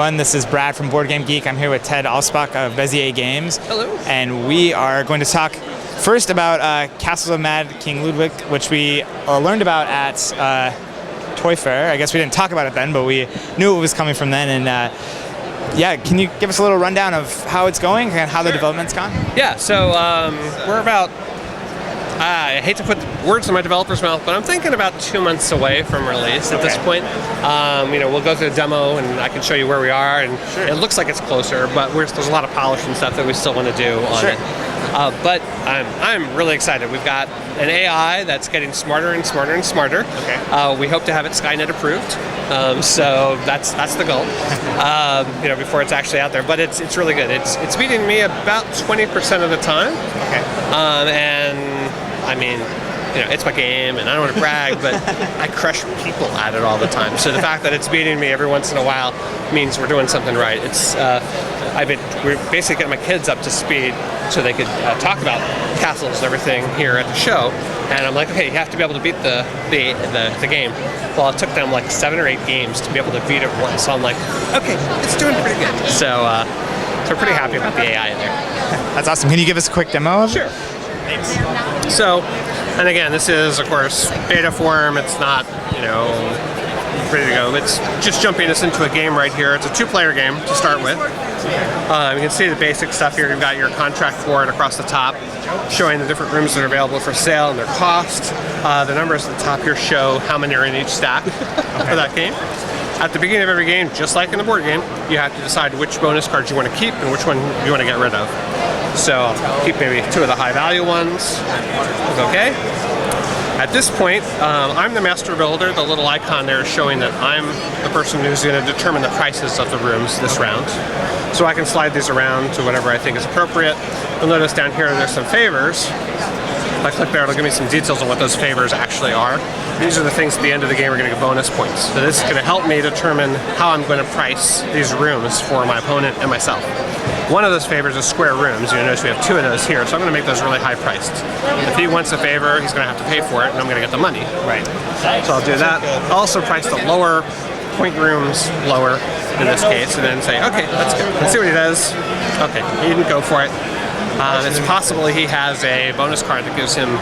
everyone. This is Brad from Board Game Geek. I'm here with Ted Alsbach of Bezier Games. Hello. And we are going to talk first about Castles of Mad King Ludwig, which we learned about at Toy Fair. I guess we didn't talk about it then, but we knew it was coming from then. And yeah, can you give us a little rundown of how it's going and how the development's gone? Yeah, so we're about, I hate to put words in my developer's mouth, but I'm thinking about 2 months away from release at this point. We'll go through the demo and I can show you where we are, and it looks like it's closer, but there's a lot of polish and stuff that we still want to do on it. But I'm really excited. We've got an AI that's getting smarter and smarter and smarter. We hope to have it Skynet approved. So that's the goal. Before it's actually out there. But it's really good. It's beating me about 20% of the time. And I mean, it's my game, and I don't want to brag, but I crush people at it all the time. So the fact that it's beating me every once in a while means we're doing something right. We're basically getting my kids up to speed so they could talk about castles and everything here at the show. And I'm like, okay, you have to be able to beat the game. Well, it took them like 7 or 8 games to be able to beat it once. So I'm like, okay, it's doing pretty good. So we're pretty happy about the AI in there. That's awesome. Can you give us a quick demo of it? Sure. Thanks. So, and again, this is, of course, beta form. It's not, ready to go. It's just jumping us into a game right here. It's a 2-player game to start with. You can see the basic stuff here. You've got your contract board across the top, showing the different rooms that are available for sale and their cost. The numbers at the top here show how many are in each stack for that game. At the beginning of every game, just like in the board game, you have to decide which bonus cards you want to keep and which one you want to get rid of. So keep maybe 2 of the high value ones. Okay. At this point, I'm the master builder. The little icon there is showing that I'm the person who's going to determine the prices of the rooms this round. So I can slide these around to whatever I think is appropriate. You'll notice down here there's some favors. If I click there, it'll give me some details on what those favors actually are. These are the things at the end of the game are going to get bonus points. So this is going to help me determine how I'm going to price these rooms for my opponent and myself. One of those favors is square rooms. You'll notice we have 2 of those here, so I'm going to make those really high priced. If he wants a favor, he's going to have to pay for it, and I'm going to get the money. So I'll do that. I'll also price the lower point rooms lower in this case, and then say, okay, let's see what he does. Okay, he didn't go for it. It's possible he has a bonus card that gives him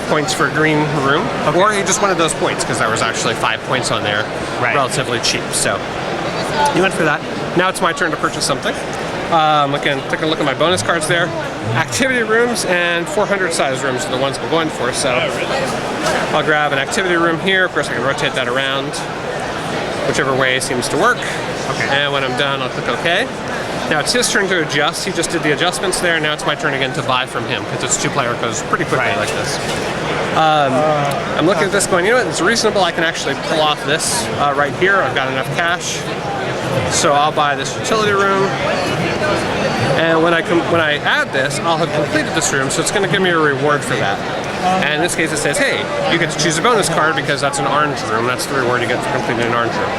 points for a green room, or he just wanted those points because there was actually 5 points on there, relatively cheap. So he went for that. Now it's my turn to purchase something. Again, take a look at my bonus cards there. Activity rooms and 400 size rooms are the ones I'm going for. So I'll grab an activity room here. Of course, I can rotate that around whichever way seems to work. And when I'm done, I'll click OK. Now it's his turn to adjust. He just did the adjustments there. Now it's my turn again to buy from him because it's 2-player. It goes pretty quickly like this. I'm looking at this going, it's reasonable. I can actually pull off this right here. I've got enough cash. So I'll buy this utility room. And when I add this, I'll have completed this room. So it's going to give me a reward for that. And in this case, it says, hey, you get to choose a bonus card because that's an orange room. That's the reward you get for completing an orange room.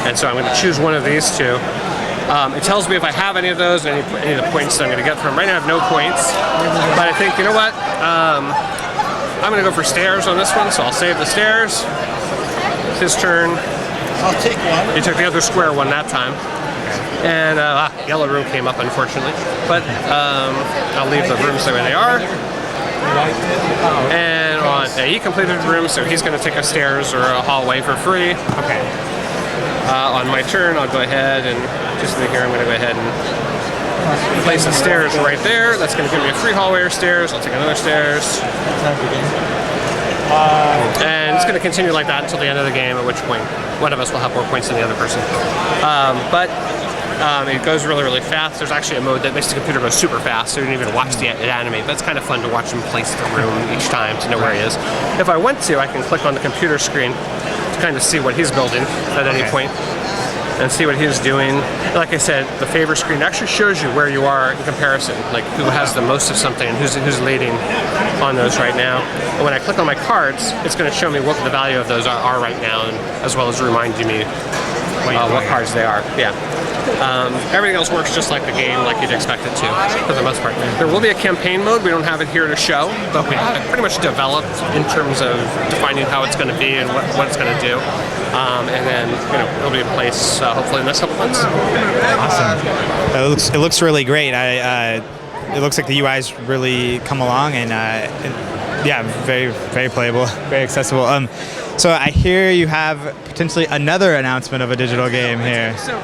And so I'm going to choose one of these 2. It tells me if I have any of those, any of the points that I'm going to get from. Right now I have no points, but I think, you know what? I'm going to go for stairs on this one, so I'll save the stairs. It's his turn. I'll take one. He took the other square one that time. And yellow room came up, unfortunately. But I'll leave the rooms the way they are. And he completed the room, so he's going to take a stairs or a hallway for free. On my turn, I'll go ahead and just in here, I'm going to go ahead and place the stairs right there. That's going to give me a free hallway or stairs. I'll take another stairs. And it's going to continue like that until the end of the game, at which point one of us will have more points than the other person. It goes really, really fast. There's actually a mode that makes the computer go super fast, so you don't even watch it animate. That's kind of fun to watch him place the room each time to know where he is. If I want to, I can click on the computer screen to kind of see what he's building at any point and see what he's doing. Like I said, the favor screen actually shows you where you are in comparison, like who has the most of something and who's leading on those right now. And when I click on my cards, it's going to show me what the value of those are right now, and as well as reminding me what cards they are. Everything else works just like the game, like you'd expect it to, for the most part. There will be a campaign mode. We don't have it here to show, but we have it pretty much developed in terms of defining how it's going to be and what it's going to do. and then it'll be in place hopefully in the next couple months. Awesome. It looks really great. It looks like the UI's really come along, and yeah, very very playable, very accessible. So I hear you have potentially another announcement of a digital game here. So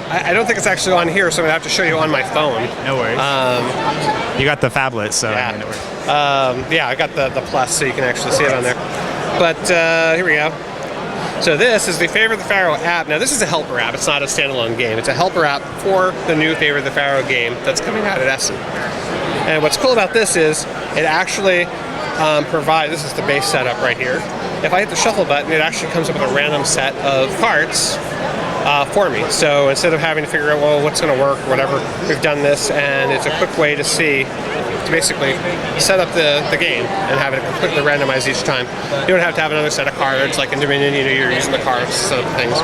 I don't think it's actually on here, so I'm gonna have to show you on my phone. No worries. You got the phablet, so yeah. I mean, it works. Yeah, I got the plus, so you can actually see it on there. But here we go. So this is the Favor the Pharaoh app. Now this is a helper app. It's not a standalone game. It's a helper app for the new Favor the Pharaoh game that's coming out at Essen. And what's cool about this is it actually provides, this is the base setup right here. If I hit the shuffle button, it actually comes up with a random set of cards for me. So instead of having to figure out, well, what's going to work, whatever, we've done this, and it's a quick way to basically set up the game and have it completely randomized each time. You don't have to have another set of cards like in Dominion. You're using the cards to set up things.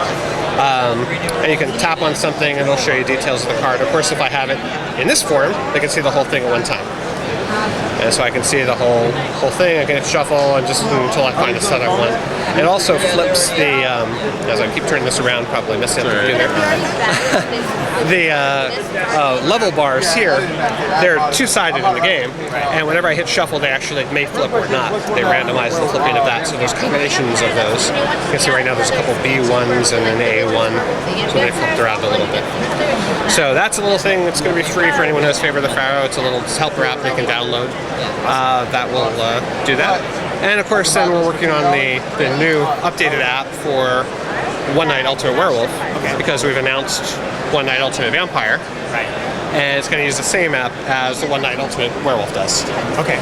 And you can tap on something and it'll show you details of the card. Of course, if I have it in this form, I can see the whole thing at one time. And so I can see the whole thing. I can shuffle and just until I find a set I want. It also flips the, as I keep turning this around, probably missing the view there. The level bars here, they're two-sided in the game, and whenever I hit shuffle, they actually may flip or not. They randomize the flipping of that, so there's combinations of those. You can see right now there's a couple B1s and an A1, so they flipped around a little bit. So that's a little thing that's going to be free for anyone who has Favor the Pharaoh. It's a little helper app they can download that will do that. And of course, then we're working on the new updated app for One Night Ultimate Werewolf, because we've announced One Night Ultimate Vampire. Right. And it's going to use the same app as the One Night Ultimate Werewolf does. Okay.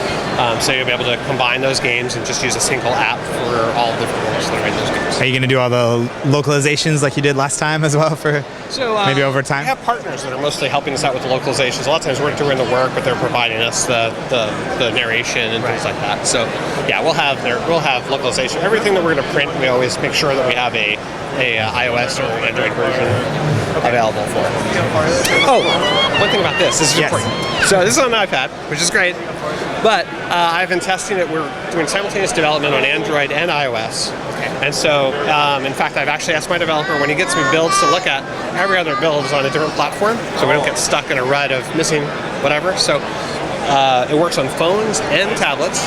So you'll be able to combine those games and just use a single app for all the different roles that are in those games. Are you going to do all the localizations like you did last time as well for maybe over time? We have partners that are mostly helping us out with the localizations. A lot of times we're doing the work, but they're providing us the narration and things like that. So yeah, we'll have localization. Everything that we're going to print, we always make sure that we have a iOS or Android version available for. Oh, one thing about this is important. So this is on an iPad, which is great, but I've been testing it. We're doing simultaneous development on Android and iOS. And so, in fact, I've actually asked my developer when he gets me builds to look at, every other build is on a different platform, so we don't get stuck in a rut of missing whatever. So it works on phones and tablets.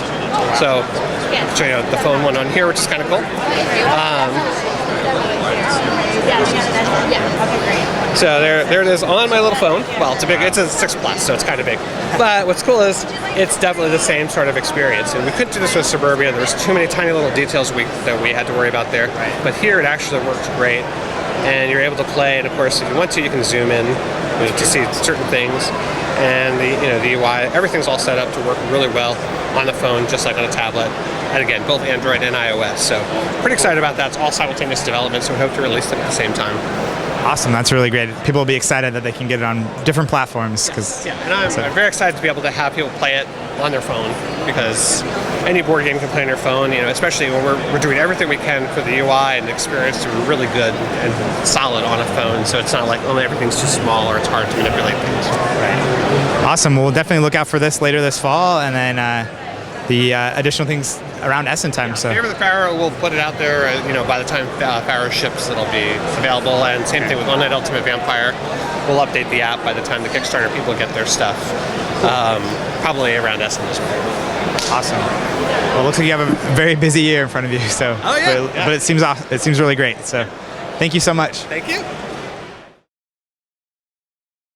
So I'll show you the phone one on here, which is kind of cool. So there it is on my little phone. Well, it's a 6 Plus, so it's kind of big. But what's cool is it's definitely the same sort of experience. And we couldn't do this with Suburbia. There was too many tiny little details that we had to worry about there. But here it actually works great. And you're able to play, and of course, if you want to, you can zoom in to see certain things. And the UI, everything's all set up to work really well on the phone, just like on a tablet. And again, both Android and iOS. So pretty excited about that. It's all simultaneous development, so we hope to release them at the same time. Awesome, that's really great. People will be excited that they can get it on different platforms. And I'm very excited to be able to have people play it on their phone, because any board game can play on your phone, especially when we're doing everything we can for the UI and the experience to be really good and solid on a phone, so it's not like, oh, everything's too small or it's hard to manipulate things. Right. Awesome, we'll definitely look out for this later this fall, and then the additional things around Essen time. So Favor the Pharaoh, we'll put it out there, by the time Pharaoh ships, it'll be available, and same thing with One Night Ultimate Vampire. We'll update the app by the time the Kickstarter people get their stuff, probably around Essen this week. Awesome. Well, it looks like you have a very busy year in front of you. So, but it seems really great. So, thank you so much. Thank you.